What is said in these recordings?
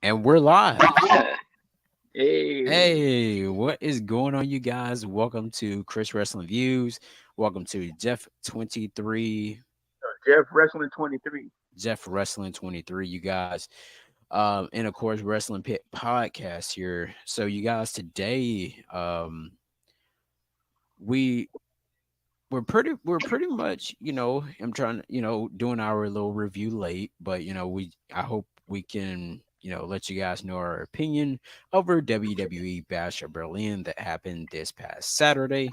And we're live. Hey, Hey, what is going on, you guys? Welcome to Chris Wrestling Views. Welcome to Jeff Wrestling 23. Jeff Wrestling 23, you guys. And of course, Wrestling Pit Podcast here. So, you guys, today, we we're pretty much, I'm trying to, doing our little review late, but I hope we can, let you guys know our opinion over WWE Bash of Berlin that happened this past Saturday.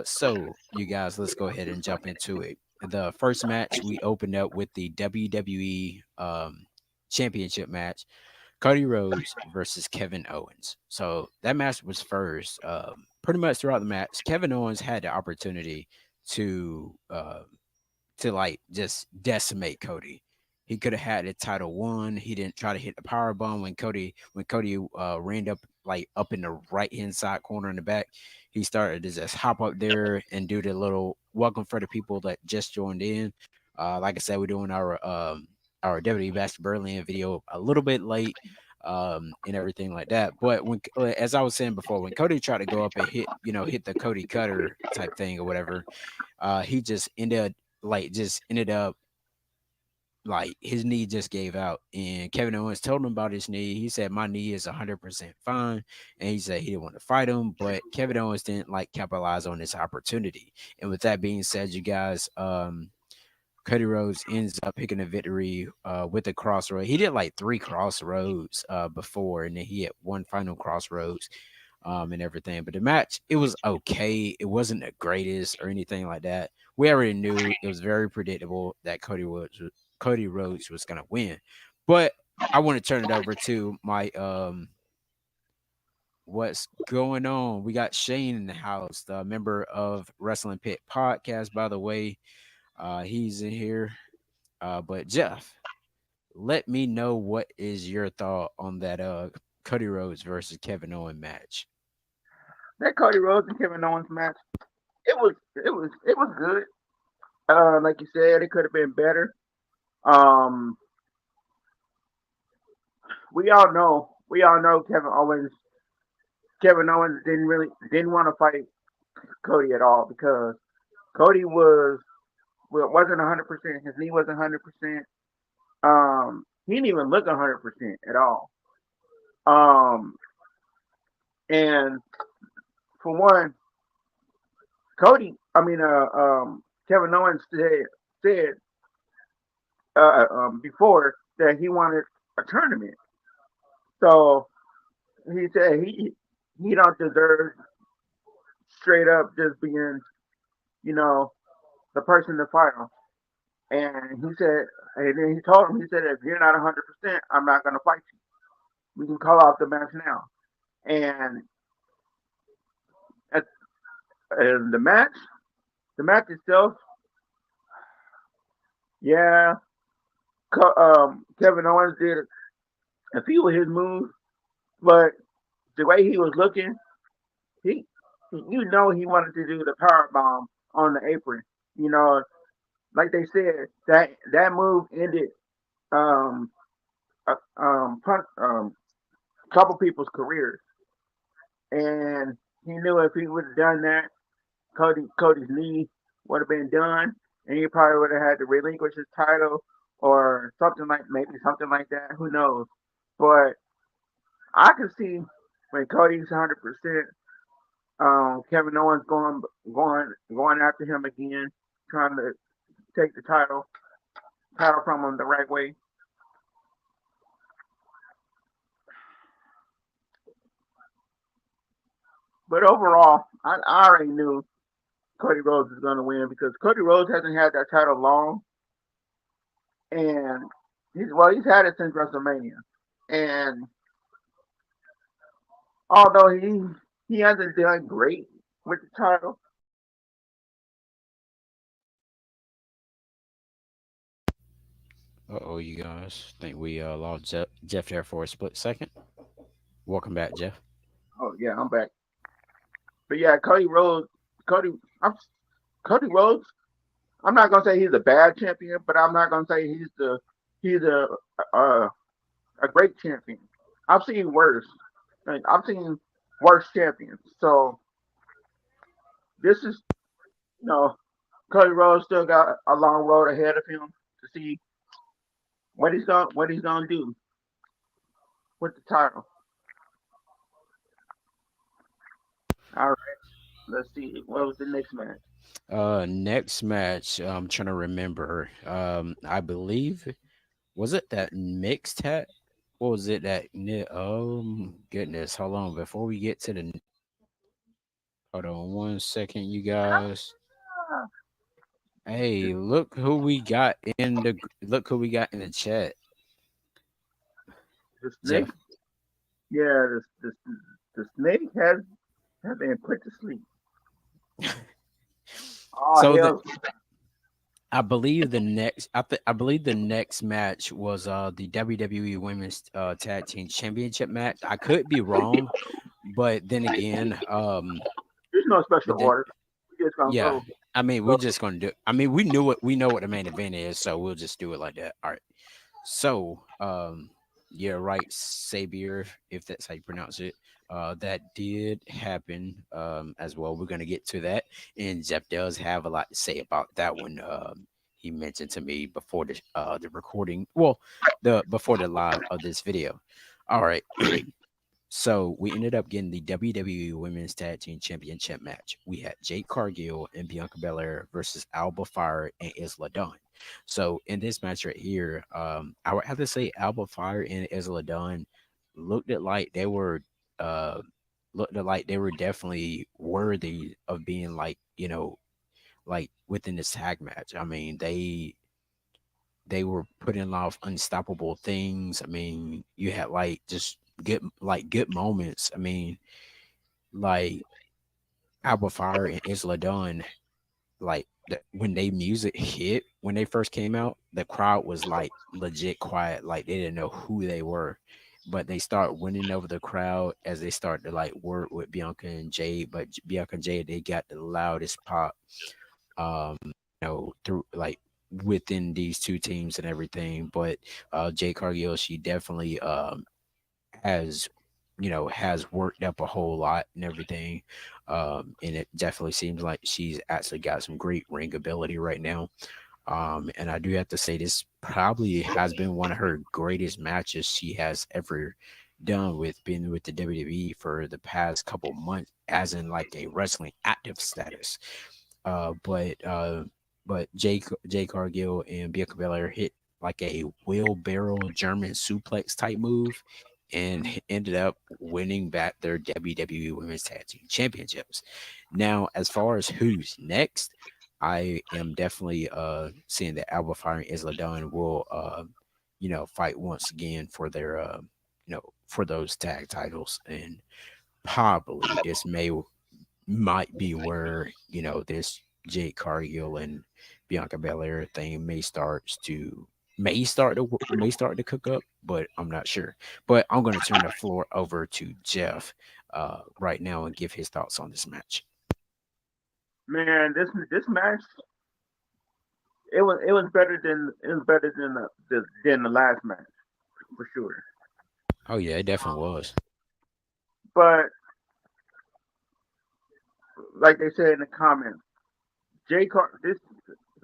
So you guys, let's go ahead and jump into it. The first match, we opened up with the WWE championship match, Cody Rhodes versus Kevin Owens. So that match was first. Pretty much throughout the match, Kevin Owens had the opportunity to like just decimate Cody. He could have had the title won. He didn't try to hit the power bomb when Cody ran up like up in the right hand side corner in the back. He started to just hop up there and do the little welcome for the people that just joined in. Like I said, we're doing our WWE Bash Berlin video a little bit late, and everything like that. But as I was saying before, when Cody tried to go up and hit the Cody Cutter type thing or whatever, he just ended up like his knee just gave out, and Kevin Owens told him about his knee. He said my knee is 100% fine, and he said he didn't want to fight him, but Kevin Owens didn't like capitalize on this opportunity. And with that being said, you guys, Cody Rhodes ends up picking a victory with the crossroad. He did like three crossroads before, and then he had one final crossroads, and everything. But the match, it was okay. It wasn't the greatest or anything like that. We already knew it was very predictable that Cody Rhodes was gonna win. But I want to turn it over to my what's going on. We got Shane in the house, the member of Wrestling Pit Podcast, by the way. He's in here. But Jeff, let me know what is your thought on that Cody Rhodes versus Kevin Owens match. That Cody Rhodes and Kevin Owens match, it was good. Like you said, it could have been better. Um, we all know Kevin Owens didn't want to fight Cody at all because Cody wasn't 100%. His knee wasn't 100%. He didn't even look 100% at all. Um, and for one, Kevin Owens said before that he wanted a tournament. So he said he don't deserve straight up just being, you know, the person to fight him. And he said, and then he told him, he said, if you're not 100%, I'm not gonna fight you. We can call off the match now. And at, and the match itself, yeah, Kevin Owens did a few of his moves, but the way he was looking, he, he wanted to do the power bomb on the apron. You know, like they said, that move ended um couple people's careers, and he knew if he would have done that, Cody's knee would have been done, and he probably would have had to relinquish his title or maybe something like that. Who knows? But I can see when Cody's 100%, Kevin Owens going after him again, trying to take the title from him the right way. But overall, I already knew Cody Rhodes was going to win because Cody Rhodes hasn't had that title long, and he's had it since WrestleMania. And although he hasn't done great with the title, Uh-oh, you guys. Think we lost Jeff there for a split second. Welcome back, Jeff. oh yeah, I'm back. But yeah, Cody, I'm, Cody Rhodes. I'm not gonna say he's a bad champion, but I'm not gonna say he's a a great champion. I've seen worse. Like I've seen worse champions. So this is, you know, Cody Rhodes still got a long road ahead of him to see what he's gonna do with the title. All right, let's see. What was the next match? Next match, I'm trying to remember. I believe was it that mixed hat? What was it that? Goodness, hold on. Before we get to the, hold on 1 second, you guys. Ah, the, Hey, look who we got in the look who we got in the chat, the snake. Jeff. Yeah, the snake has been put to sleep. Oh So the hell, I believe the next match was the WWE Women's Tag Team Championship match. I could be wrong, but then again, there's no special but then order. We just gonna yeah, go. I mean we're Go. just gonna do. I mean we know what the main event is, so we'll just do it like that. All right. So, yeah, right, Sabier, if that's how you pronounce it. That did happen as well. We're gonna get to that, and Jeff does have a lot to say about that one. He mentioned to me before the recording, well, the before the live of this video. All right, so we ended up getting the WWE Women's Tag Team Championship match. We had Jade Cargill and Bianca Belair versus Alba Fire and Isla Dawn. So in this match right here, I would have to say Alba Fire and Isla Dawn looked at like they were uh looked at like they were definitely worthy of being like, like within this tag match. I mean, they were putting off unstoppable things. I mean, you had like just good moments. I mean, like Alba Fire and Isla Dawn, when they music hit when they first came out, the crowd was like legit quiet, like they didn't know who they were. But they start winning over the crowd as they start to like work with Bianca and Jade. But Bianca and Jade, they got the loudest pop. Through like within these two teams and everything. But Jade Cargill, she definitely has has worked up a whole lot and everything, and it definitely seems like she's actually got some great ring ability right now. And I do have to say this probably has been one of her greatest matches she has ever done with being with the WWE for the past couple months, as in like a wrestling active status. But Jay Cargill and Bianca Belair hit like a wheelbarrow German suplex type move, and ended up winning back their WWE Women's Tag Team Championships. Now, as far as who's next, I am definitely seeing that Alba Fire and Isla Dawn will fight once again for their for those tag titles, and probably this might be where this Jade Cargill and Bianca Belair thing may start to cook up, but I'm not sure. But I'm going to turn the floor over to Jeff right now and give his thoughts on this match. Man, this match it was better than than the last match for sure. Oh yeah, it definitely was. But like they said in the comments, this is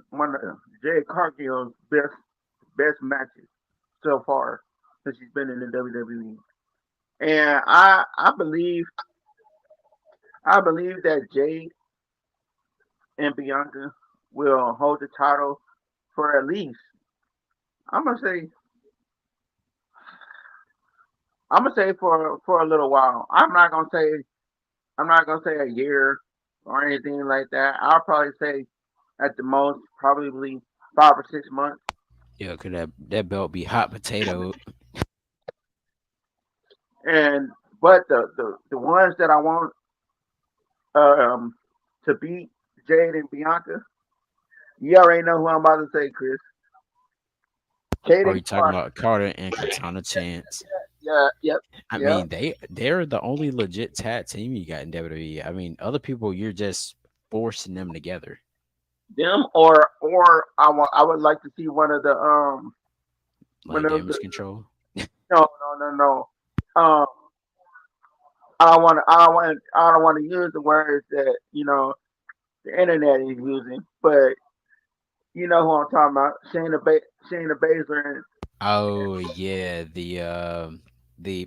one of Jay Cargill's best matches so far since she's been in the WWE. And I believe that Jade and Bianca will hold the title for at least I'm gonna say for a little while. I'm not gonna say a year or anything like that. I'll probably say at the most probably 5 or 6 months. Yeah, could that belt be hot potato? And but the ones that I want um to beat Jade and Bianca, you already know who I'm about to say, Chris. Are Kaden you talking Clark. about Carter and Katana Chance? Yeah, yep, I yep. mean, they're the only legit tag team you got in WWE. I mean, other people you're just forcing them together, Them or I would like to see one of like the damage control. No, no, no, no. Um, I don't want to. I don't want. I don't want to use the words that the internet is using, but you know who I'm talking about. Shayna Baszler and Oh yeah, the the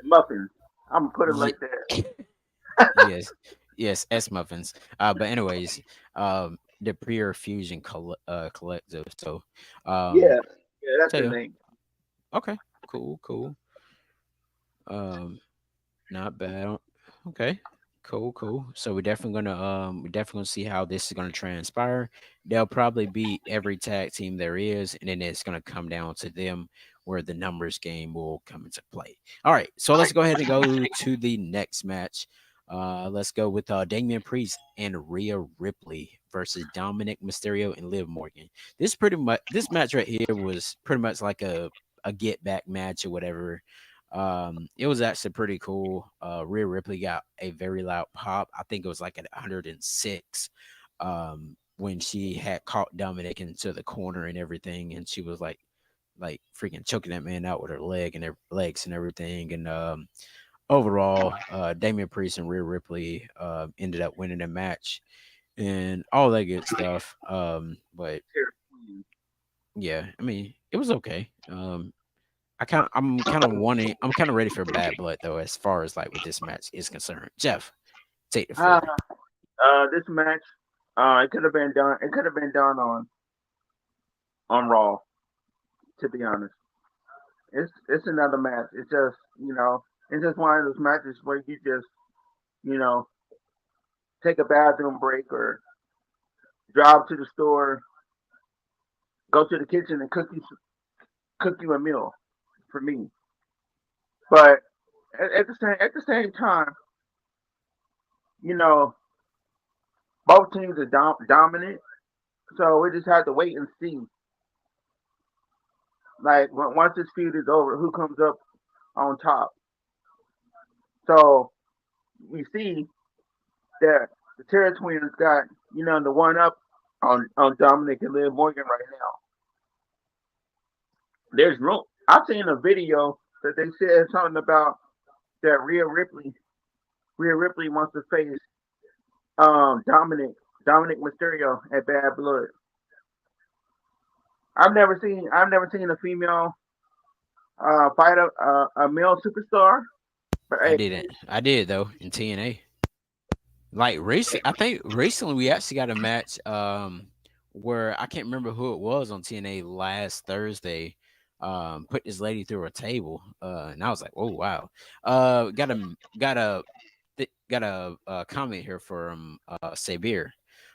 muffins. I'm gonna put it ye- like that. yes, yes, S muffins. But anyways, the Pure Fusion collective. So, Yeah, yeah, that's so the yeah, name. okay, cool, cool. Um, Not bad. Okay. Cool, cool. So we're definitely gonna see how this is gonna transpire. There'll probably be every tag team there is, and then it's gonna come down to them where the numbers game will come into play. All right, so let's go ahead and go to the next match. Let's go with Damian Priest and Rhea Ripley versus Dominic Mysterio and Liv Morgan. This match right here was pretty much like a get back match or whatever. It was actually pretty cool. Rhea Ripley got a very loud pop. I think it was like at 106. When she had caught Dominic into the corner and everything, and she was like freaking choking that man out with her legs and everything. And overall, Damian Priest and Rhea Ripley ended up winning the match and all that good stuff. But yeah, I mean, it was okay. I'm kind of ready for bad blood though, as far as like with this match is concerned. Jeff, take the Uh, floor. this match, it could have been done. It could have been done on Raw. To be honest, it's another match. It's just it's just one of those matches where you just you know take a bathroom break or drive to the store, go to the kitchen and cook you a meal for me. But at the same time, you know, both teams are dominant, so we just have to wait and see. Like once this feud is over, who comes up on top? So we see that the Terror Twins got the one up on Dominic and Liv Morgan right now. There's room. I've seen a video that they said something about that Rhea Ripley wants to face Dominic Mysterio at Bad Blood. I've never seen a female fight a male superstar, but I hey, didn't. I did though in TNA. Like I think recently we actually got a match where I can't remember who it was on TNA last Thursday. Put this lady through a table. And I was like, oh wow. Got a comment here from Sabir.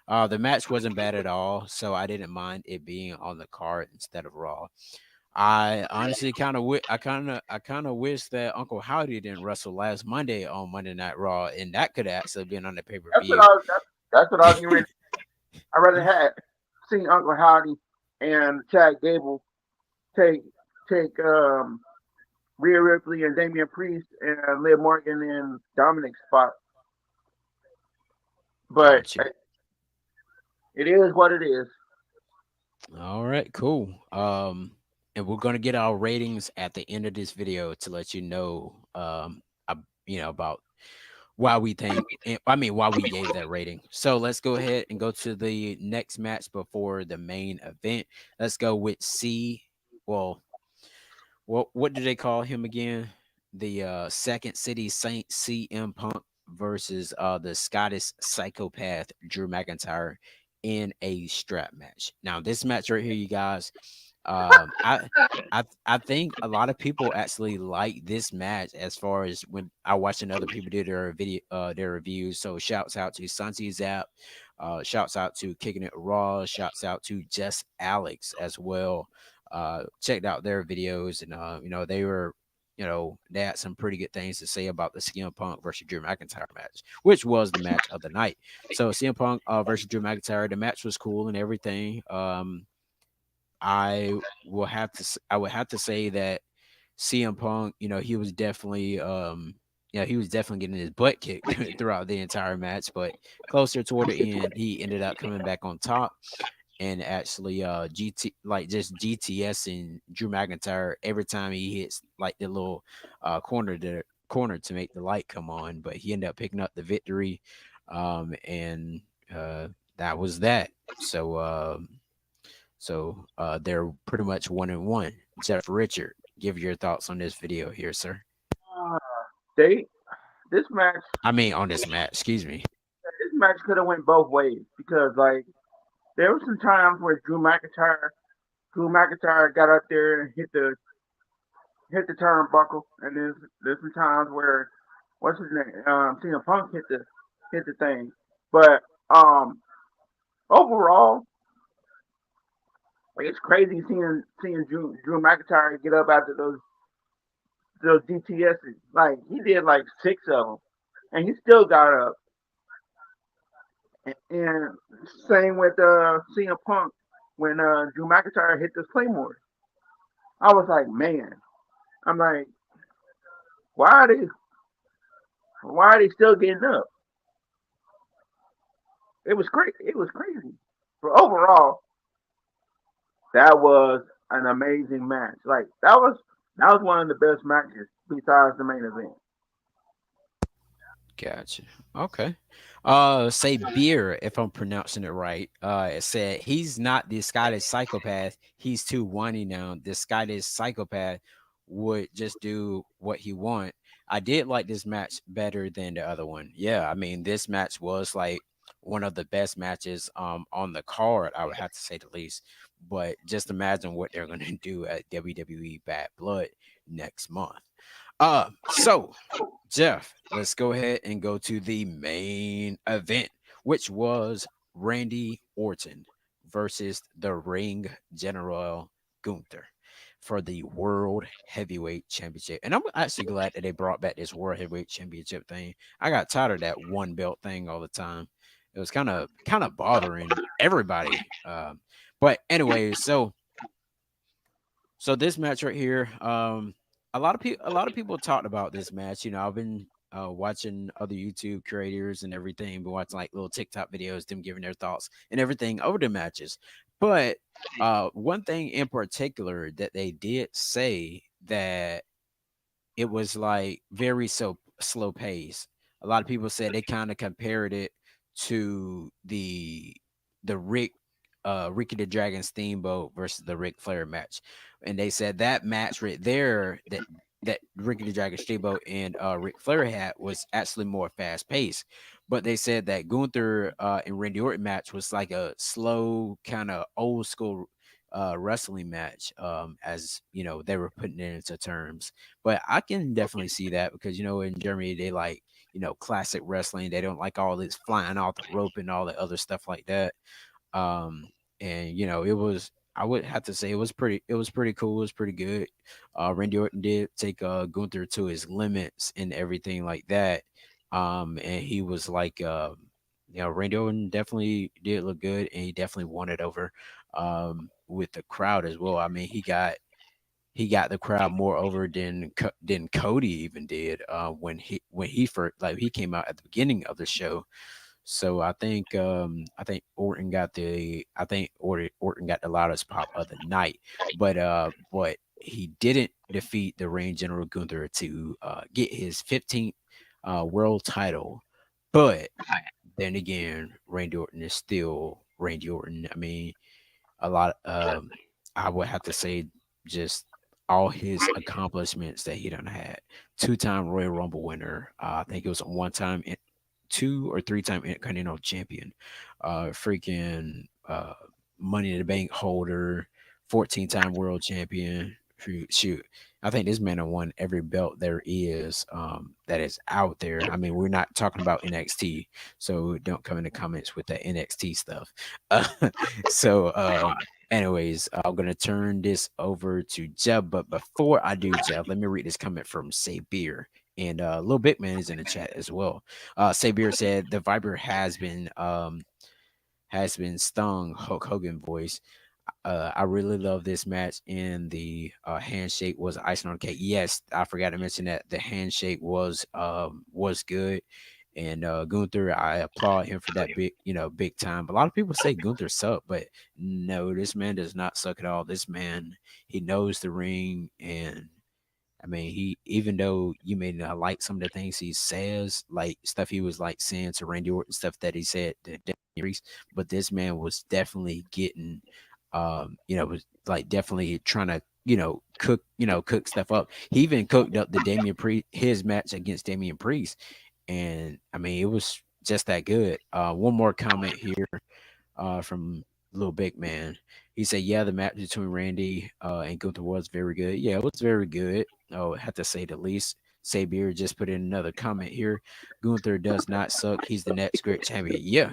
The match wasn't bad at all, so I didn't mind it being on the card instead of Raw. I honestly I kind of wish that Uncle Howdy didn't wrestle last Monday on Monday Night Raw, and that could have actually been on the pay per that's what view. I was. That's what I was getting ready. I rather had seen Uncle Howdy and Chad Gable take take Rhea Ripley and Damian Priest and Liv Morgan in Dominic's spot. But Got you. it is what it is. All right, cool. And we're gonna get our ratings at the end of this video to let you know, about why we think. I mean, why we gave that rating. So let's go ahead and go to the next match before the main event. Let's go with C. Well, what do they call him again? The Second City Saint CM Punk versus the Scottish psychopath Drew McIntyre in a strap match. Now, this match right here, you guys, um, I I think a lot of people actually like this match as far as when I watched other people do their reviews. So shouts out to Santi Zap, shouts out to Kicking It Raw, shouts out to Just Alex as well. Checked out their videos, and they had some pretty good things to say about the CM Punk versus Drew McIntyre match, which was the match of the night. So CM Punk versus Drew McIntyre, the match was cool and everything. I would have to say that CM Punk, he was definitely getting his butt kicked throughout the entire match, but closer toward the end, he ended up coming back on top. and actually GT like just GTS and Drew McIntyre every time he hits like the little corner to make the light come on, but he ended up picking up the victory, and uh, that was that. So they're pretty much 1-1. Jeff Richard, give your thoughts on this video here, sir. Uh, they this match I mean, on this match, excuse me. this match could have went both ways because like there were some times where Drew McIntyre got up there and hit the turnbuckle, and there's some times where what's his name CM Punk hit the thing, but overall like it's crazy seeing Drew McIntyre get up after those DTSs. Like he did like six of them, and he still got up. And same with CM Punk when Drew McIntyre hit this Claymore. I was like, man, I'm like, why are they why are they still getting up? It was crazy. It was crazy. But overall, that was an amazing match. Like that was one of the best matches besides the main event. Gotcha. Okay. Say beer, if I'm pronouncing it right. It said he's not the Scottish psychopath. He's too whiny now. The Scottish psychopath would just do what he want. I did like this match better than the other one. Yeah, I mean this match was like one of the best matches on the card, I would have to say the least. But just imagine what they're gonna do at WWE Bad Blood next month. So Jeff, let's go ahead and go to the main event, which was Randy Orton versus the Ring General Gunther for the World Heavyweight Championship. And I'm actually glad that they brought back this World Heavyweight Championship thing. I got tired of that one belt thing all the time. It was kind of bothering everybody. But anyways, so this match right here, a lot of people talked about this match. I've been watching other YouTube creators and everything, been watching like little TikTok videos, them giving their thoughts and everything over the matches. But one thing in particular that they did say that it was like very so slow pace. A lot of people said they kind of compared it to the Ricky the Dragon Steamboat versus the Ric Flair match, and they said that match right there that Ricky the Dragon Steamboat and Ric Flair had was actually more fast paced. But they said that Gunther and Randy Orton match was like a slow kind of old school wrestling match, as they were putting it into terms. But I can definitely see that because in Germany they like classic wrestling. They don't like all this flying off the rope and all the other stuff like that. um and it was, I would have to say, it was pretty cool, it was pretty good. Randy Orton did take Gunther to his limits and everything like that. And he was like, Randy Orton definitely did look good, and he definitely won it over with the crowd as well. I mean, he got the crowd more over than Cody even did when he first, like, he came out at the beginning of the show. So I think Orton got the loudest pop of the night, but he didn't defeat the Reign General Gunther to get his 15th world title. But then again, Randy Orton is still Randy Orton. I mean, a lot. I would have to say just all his accomplishments that he done had. Two-time Royal Rumble winner. I think it was a one-time, two or three-time Intercontinental champion. Freaking Money in the Bank holder. 14-time world champion. Shoot. I think this man have won every belt there is, that is out there. I mean, we're not talking about NXT, so don't come in the comments with that NXT stuff. Uh, so, anyways, I'm gonna turn this over to Jeb. But before I do, Jeb, let me read this comment from Say Beer. And Lil Big Man is in the chat as well. Say Beer said the Viper has been stung. Hulk Hogan voice. I really love this match, and the handshake was icing on the cake. Yes, I forgot to mention that the handshake was good, And Gunther, I applaud him for that big, big time. A lot of people say Gunther sucked, but no, this man does not suck at all. This man, he knows the ring, and I mean, he, even though you may not like some of the things he says, like stuff he was like saying to Randy Orton, stuff that he said to Damian Priest, but this man was definitely getting, was like definitely trying to, cook stuff up. He even cooked up the Damian Priest, his match against Damian Priest, and I mean, it was just that good. One more comment here from Little Big Man. He said, "Yeah, the match between Randy and Gunther was very good. Yeah, it was very good. Oh, I have to say the least." Sabier just put in another comment here. Gunther does not suck. He's the next great champion. Yeah,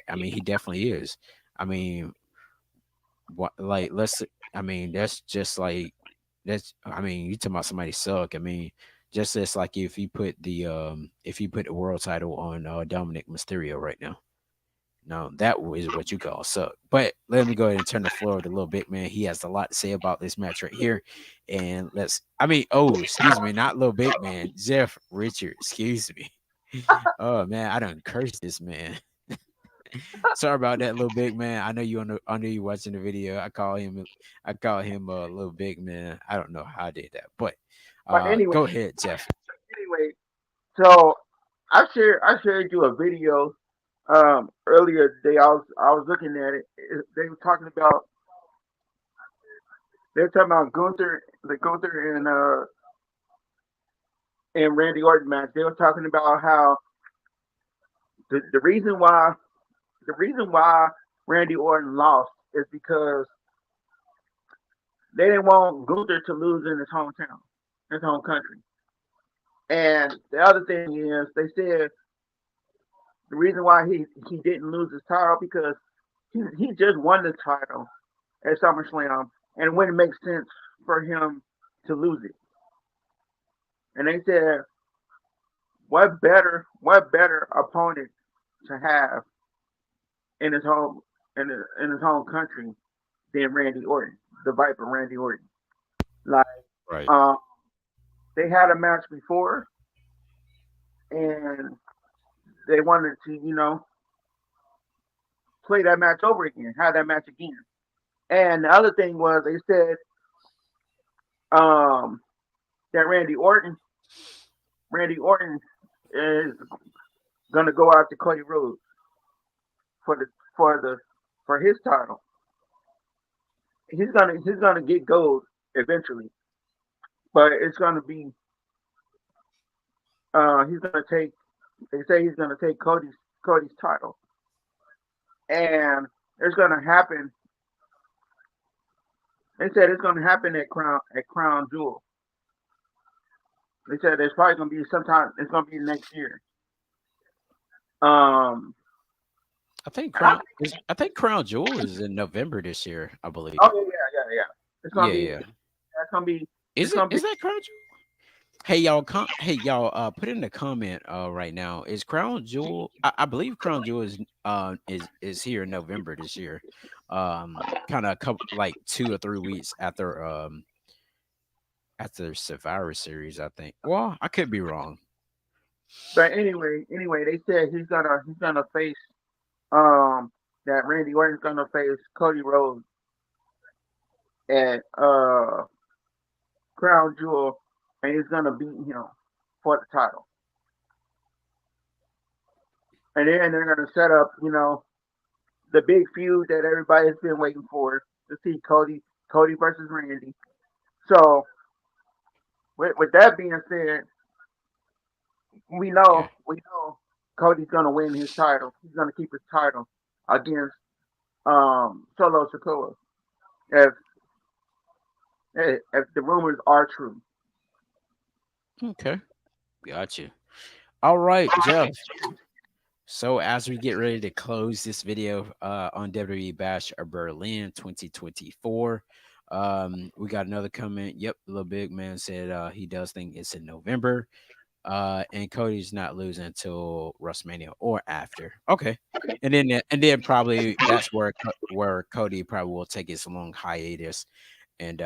I mean, he definitely is. I mean, what like let's. I mean, that's just like that's. I mean, you talking about somebody suck. I mean, just as like if you put the world title on Dominic Mysterio right now. No, that is what you call suck. But let me go ahead and turn the floor to Little Big Man. He has a lot to say about this match right here. And excuse me, not Little Big Man, Jeff Richard, excuse me. Oh man, I done cursed this man. Sorry about that, Little Big Man. I know you watching the video. I call him a Little Big Man. I don't know how I did that, but But anyway, go ahead, Jeff. anyway, so I shared you a video earlier today. I was looking at it. They were talking about Gunther, the Gunther and Randy Orton match. They were talking about how the reason why Randy Orton lost is because they didn't want Gunther to lose in his hometown, his home country. And the other thing is, they said the reason why he didn't lose his title because he just won the title at SummerSlam, and it wouldn't make sense for him to lose it. And they said, what better opponent to have in his home in his home country than Randy Orton, the Viper Randy Orton. Like, Right. um, they had a match before, and they wanted to, play that match over again, have that match again. And the other thing was, they said um, that Randy Orton is gonna go out to Cody Rhodes for the for the for his title. He's gonna get gold eventually, but it's gonna be he's gonna take. They say he's gonna take Cody's title, and it's gonna happen. They said it's gonna happen at Crown Jewel. They said it's probably gonna be sometime. It's gonna be next year. Um, and I think Crown Jewel is in November this year, I believe. oh yeah, yeah, yeah, yeah. It's gonna Yeah, be. yeah. It's gonna be. It's Is it gonna be. is that Crown Jewel? Hey y'all, put in the comment right now. Is Crown Jewel? I believe Crown Jewel is here in November this year. Kind of a couple like 2 or 3 weeks after Survivor Series, I think. Well, I could be wrong. But anyway, they said he's gonna face um that Randy Orton's gonna face Cody Rhodes at Crown Jewel, and he's gonna beat him for the title. And then they're gonna set up, the big feud that everybody's been waiting for to see Cody versus Randy. So with that being said, we know Okay. we know Cody's gonna win his title. He's gonna keep his title against Solo Sikoa if if the rumors are true. Okay. Gotcha. All right, Jeff. So as we get ready to close this video on WWE Bash of Berlin 2024, we got another comment. Yep, Little Big Man said he does think it's in November. And Cody's not losing until WrestleMania or after. Okay. And then probably that's where Cody probably will take his long hiatus and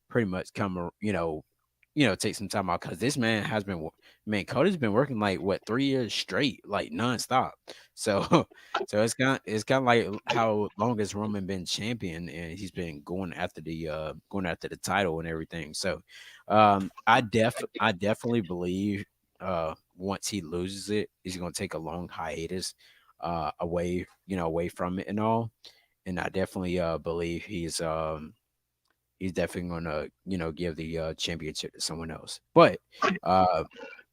pretty much come, take some time out because this man has been, man, Cody's been working like what 3 years straight, like nonstop. So, so it's kind of like how long has Roman been champion, and he's been going after the title and everything. So, I definitely believe once he loses it, he's gonna take a long hiatus away, away from it and all. And I definitely believe he's definitely gonna give the championship to someone else. But uh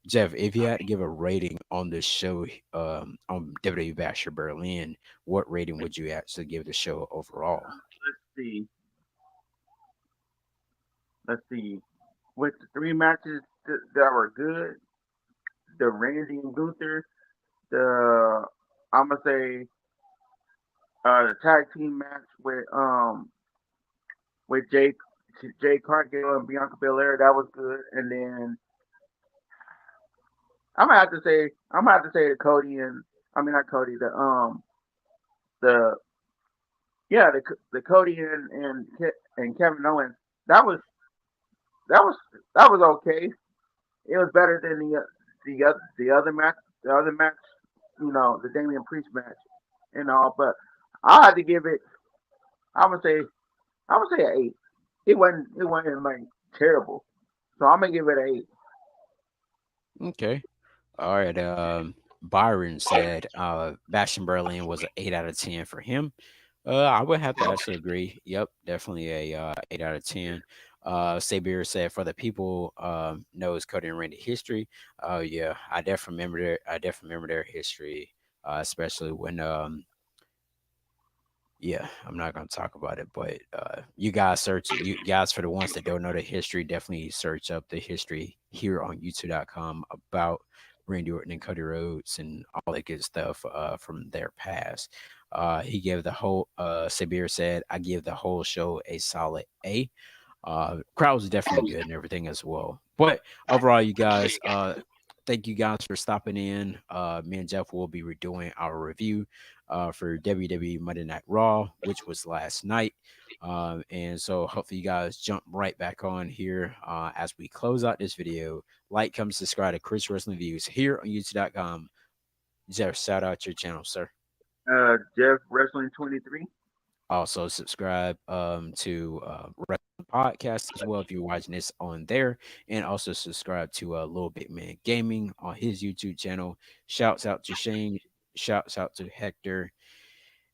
Jeff, if you had to give a rating on this show, on WWE Basher Berlin, what rating would you actually give the show overall? Let's see. Let's see. With the three matches that were good, the Randy and Gunther, the I'm gonna say the tag team match with Jay Cargill and Bianca Belair, that was good. And then I'm gonna have to say the Cody and I mean not Cody, the yeah the Cody and Kevin Owens. That was that was that was okay. It was better than the other match, the Damian Priest match and all. But I had to give it. I would say I would say an 8. It wasn't like terrible, so I'm gonna give it an 8. Okay. All right. Byron said Bastion Berlin was an 8 out of 10 for him. I would have to actually agree. Yep, definitely a 8 out of 10. Sabir said for the people knows Cody and Randy history. Oh yeah, I definitely remember their history, especially when yeah, I'm not gonna talk about it, but you guys, for the ones that don't know the history, definitely search up the history here on YouTube.com about Randy Orton and Cody Rhodes and all that good stuff from their past. He gave the whole Sabir said, I give the whole show a solid A. Crowd was definitely good and everything as well. But overall, you guys, thank you guys for stopping in. Me and Jeff will be redoing our review for WWE Monday Night Raw, which was last night. And so hopefully you guys jump right back on here as we close out this video. Like, comment, subscribe to Chris Wrestling Views here on YouTube.com. Jeff, shout out your channel, sir. Jeff Wrestling 23. Also, subscribe to Wrestling Podcast as well if you're watching this on there, and also subscribe to Little Big Man Gaming on his YouTube channel. Shouts out to Shane, shouts out to Hector,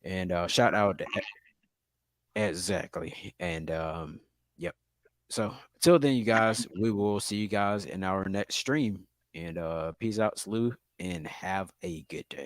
and shout out to exactly. And yep. So till then, you guys, we will see you guys in our next stream. And peace out, Slew, and have a good day.